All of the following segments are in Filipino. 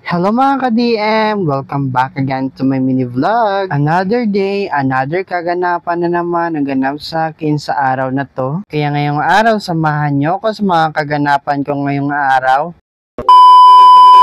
Hello mga ka-DM! Welcome back again to my mini vlog. Another day, another kaganapan na naman ang ganap sa akin sa araw na to. Kaya ngayong araw, samahan nyo ko sa mga kaganapan ko ngayong araw.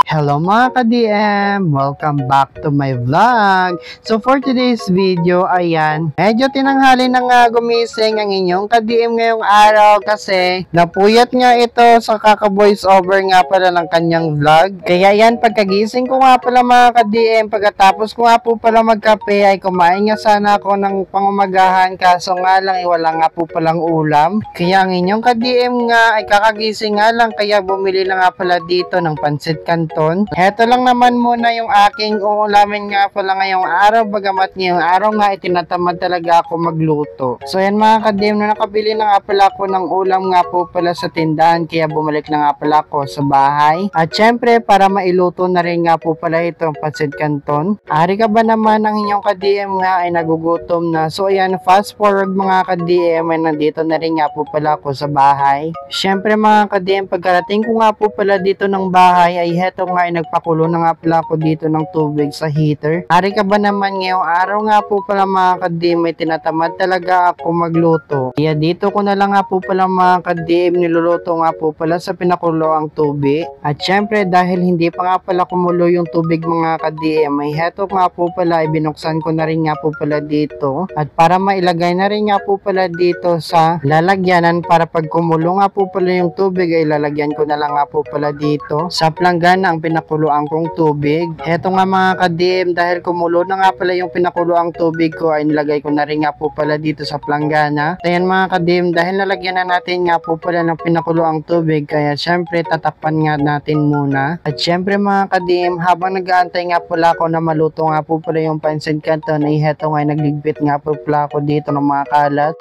Hello mga ka-DM! Welcome back to my vlog! So for today's video, ayan, medyo tinanghali na nga gumising ang inyong ka-DM ngayong araw kasi napuyat nga ito sa kaka-voice over nga pala ng kanyang vlog. Kaya yan, pagkagising ko nga pala mga ka-DM, pagkatapos ko nga po pala magkape ay kumain nga sana ako ng pangumagahan kaso nga lang wala nga po palang ulam. Kaya ang inyong ka-DM nga ay kakagising nga lang kaya bumili na nga pala dito ng pansit canton. Heto lang naman muna yung aking uulamin nga pala ngayong araw, bagamat ngayong araw nga itinatamad talaga ako magluto. So yan mga ka-DM, na nakabili na nga pala ako ng ulam nga po pala sa tindahan kaya bumalik na nga pala ako sa bahay. At syempre para mailuto na rin nga po pala itong pansit canton. Ari ka ba naman ang inyong ka-DM nga ay nagugutom na. So ayan, fast forward mga ka-DM ay nandito na rin nga po pala ako sa bahay. Syempre mga ka-DM, pagkarating ko nga po pala dito ng bahay ay heto nga ay nagpakulo na nga pala ako dito ng tubig sa heater. Ari ka ba naman ngayong araw nga po pala mga ka-DM ay tinatamad talaga ako magluto. Kaya dito ko na lang nga po pala mga ka-DM niluluto nga po pala sa pinakulo ang tubig. At syempre dahil hindi pa nga pala kumulo yung tubig mga ka-DM ay heto nga po pala ay binuksan ko na rin nga po pala dito. At para mailagay na rin nga po pala dito sa lalagyanan para pag kumulo nga po pala yung tubig ay lalagyan ko na lang nga po pala dito sa planggana ang pinakuluang kong tubig. Heto nga mga ka-DM, dahil kumulo na nga pala yung pinakuluang tubig ko ay nilagay ko na rin nga po pala dito sa planggana. Ayan mga ka-DM, dahil nalagyan na natin nga po pala ng pinakuluang tubig kaya syempre tatakpan nga natin muna. At syempre mga ka-DM, habang nag-aantay nga pala ako na maluto nga po pala yung pansit canton ay heto nga nagligpit nga po pala ako dito ng mga kalat.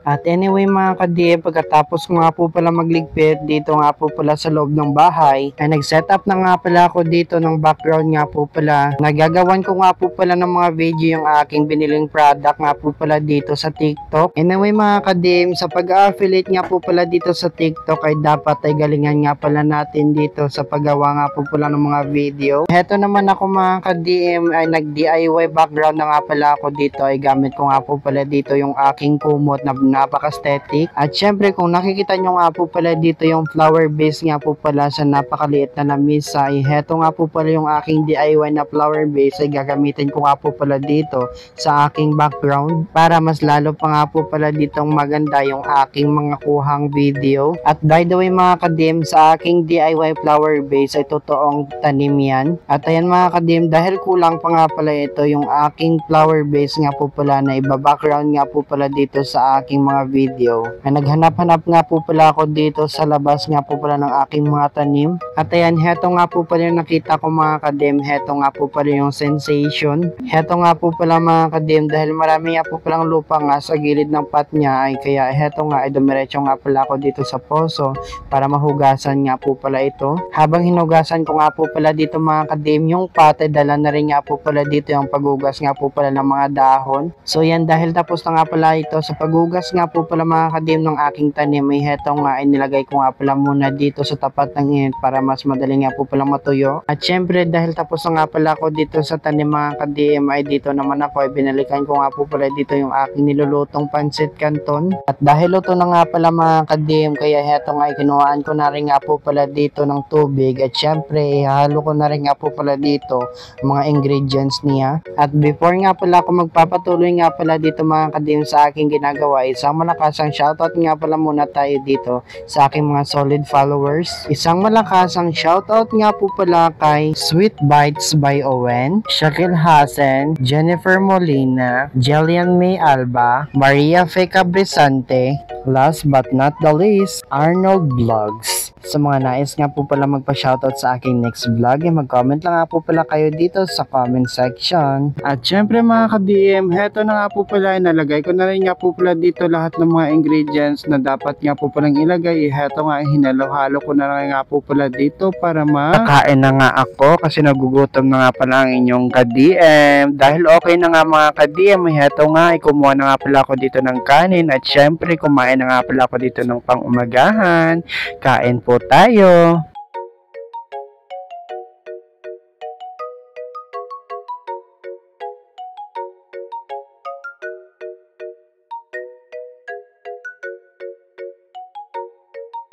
At anyway mga ka-DM, pagkatapos ko nga po pala magligpit dito nga po pala sa loob ng bahay, ay nag-setup na nga pala ako dito ng background nga po pala. Nagagawan ko nga po pala ng mga video yung aking biniling product nga po pala dito sa TikTok. Anyway mga ka-DM, sa pag-affiliate nga po pala dito sa TikTok ay dapat ay galingan nga pala natin dito sa paggawa nga po pala ng mga video. Heto naman ako mga ka-DM ay nag-DIY background na nga pala ako dito ay gamit ko nga po pala dito yung aking kumot na napaka-aesthetic. At syempre kung nakikita nyo nga po pala dito yung flower base nga po pala sa napakaliit na lamisa ay heto nga po pala yung aking DIY na flower base ay gagamitin ko nga po pala dito sa aking background para mas lalo pa nga po pala ditong maganda yung aking mga kuhang video. At by the way mga ka-DM, sa aking DIY flower base ay totoong tanim yan. At ayan mga ka-DM, dahil kulang pa nga pala ito yung aking flower base nga po pala na iba-background nga po pala dito sa aking mga video ay naghanap-hanap nga po pala ako dito sa labas nga po pala ng aking mga tanim. At ayan, heto nga po pala yung nakita ko mga ka-DM, heto nga po pala yung sensation. Heto nga po pala mga ka-DM, dahil marami nga po palang lupa nga sa gilid ng pot niya ay kaya heto nga ay dumiretso nga pala ako dito sa poso para mahugasan nga po pala ito. Habang hinugasan ko nga po pala dito mga ka-DM yung pot ay dala na rin nga po pala dito yung paghugas nga po pala ng mga dahon. So yan, dahil tapos na nga pala ito sa paghugas nga po pala mga ka-DM ng aking tanim ay heto nga ay nilagay ko nga pala muna dito sa tapat ng init para mas madali nga po pala matuyo. At syempre dahil tapos na nga pala ako dito sa tanim mga ka-DM ay dito naman ako ay binalikan ko nga po pala dito yung aking nilulutong pansit canton. At dahil luto na nga pala mga ka-DM kaya heto nga ay kinuhaan ko na rin nga po pala dito ng tubig at syempre ihalo ko na rin nga po pala dito mga ingredients niya. At before nga pala ako magpapatuloy nga pala dito mga ka-DM sa aking ginagawa, isang malakasang shoutout nga pala muna tayo dito sa aking mga solid followers. Isang malakasang shoutout nga po pala kay Sweet Bites by Owen, Shakil Hasen, Jennifer Molina, Jillian May Alba, Maria Feca Brisante, last but not the least, Arnold Vlogs. Sa mga nais nga po pala magpa-shoutout sa aking next vlog, mag-comment lang nga po pala kayo dito sa comment section. At syempre mga ka-DM, heto na nga po pala, nalagay ko na rin nga po pala dito lahat ng mga ingredients na dapat nga po palang ilagay. Heto nga, hinalo-halo ko na lang nga po pala dito para makakain na nga ako kasi nagugutom na nga pala ang inyong ka-DM. Dahil okay na nga mga ka-DM, heto nga, kumuha na nga pala ako dito ng kanin at syempre kumain na nga pala ako dito ng pang-umagahan. Kain po tayo.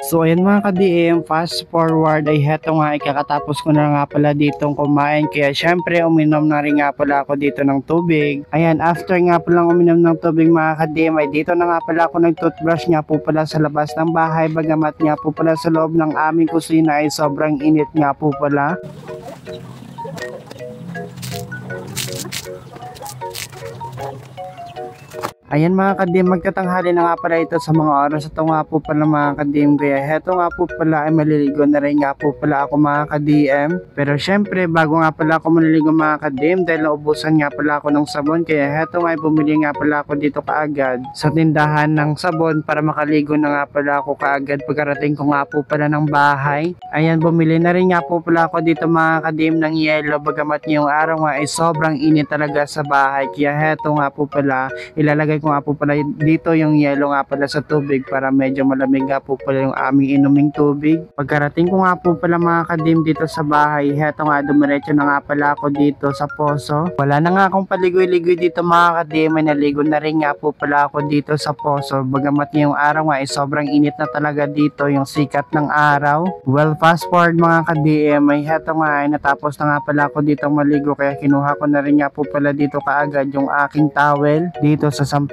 So ayan mga ka-DM, fast forward ay heto nga, ikakatapos ko na nga pala ditong kumain, kaya syempre uminom na rin nga pala ako dito ng tubig. Ayan, after nga palang uminom ng tubig mga ka-DM ay dito na nga pala ako nag-toothbrush nga po pala sa labas ng bahay, bagamat nga po pala sa loob ng aming kusina ay sobrang init nga po pala. Ayan mga ka-DM, magtatanghali na nga pala ito sa mga oras ito nga po pala mga ka-DM, kaya heto nga po pala ay maliligo na rin nga po pala ako mga ka-DM. Pero syempre bago nga pala ako maliligo mga ka-DM dahil naubusan nga pala ako ng sabon, kaya heto nga ay bumili nga pala ako dito kaagad sa tindahan ng sabon para makaligo na nga pala ako kaagad pagkarating ko nga po pala ng bahay. Ayan, bumili na rin nga po pala ako dito mga ka-DM ng yelo, bagamat ngayong araw nga ay sobrang init talaga sa bahay, kaya heto nga po pala ilalagay ko nga po pala dito yung yelo nga pala sa tubig para medyo malamig nga po pala yung aming inuming tubig. Pagkarating ko nga po pala mga ka-DM dito sa bahay, heto nga dumiretso na nga pala ako dito sa poso. Wala na nga akong paligoy-ligoy dito mga ka-DM, ay naligo na rin nga po pala ako dito sa poso, bagamat yung araw nga ay sobrang init na talaga dito yung sikat ng araw. Well, fast forward mga ka-DM ay heto nga ay natapos na nga pala ako dito maligo, kaya kinuha ko na rin nga po pala dito kaagad yung aking towel dito sa sampayan.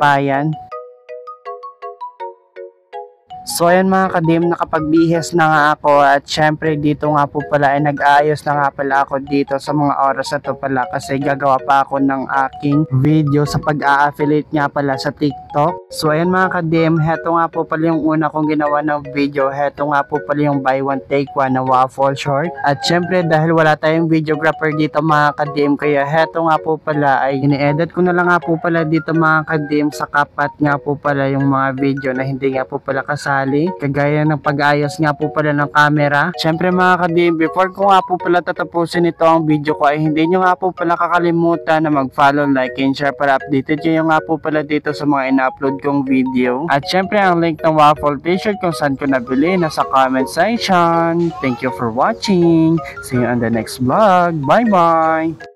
So ayan mga ka-DM, nakapagbihis na nga ako at syempre dito nga po pala ay nag-aayos na nga pala ako dito sa mga oras na to pala kasi gagawa pa ako ng aking video sa pag-a-affiliate nga pala sa TikTok. So ayan mga ka-DM, heto nga po pala yung una kong ginawa ng video, heto nga po pala yung buy one take one na waffle short. At syempre dahil wala tayong videographer dito mga ka-DM, kaya heto nga po pala ay ini-edit ko na lang nga po pala dito mga ka-DM sa kapat nga po pala yung mga video na hindi nga po pala kasali, kagaya ng pag-ayos nga po pala ng camera. Syempre mga ka-DM, before ko nga po pala tatapusin ito ang video ko ay hindi nyo nga po pala kakalimutan na mag-follow, like, and share para updated nyo nga po pala dito sa mga in-upload kong video. At syempre ang link ng waffle t-shirt kung saan ko nabili nasa comment section. Thank you for watching. See you on the next vlog. Bye bye!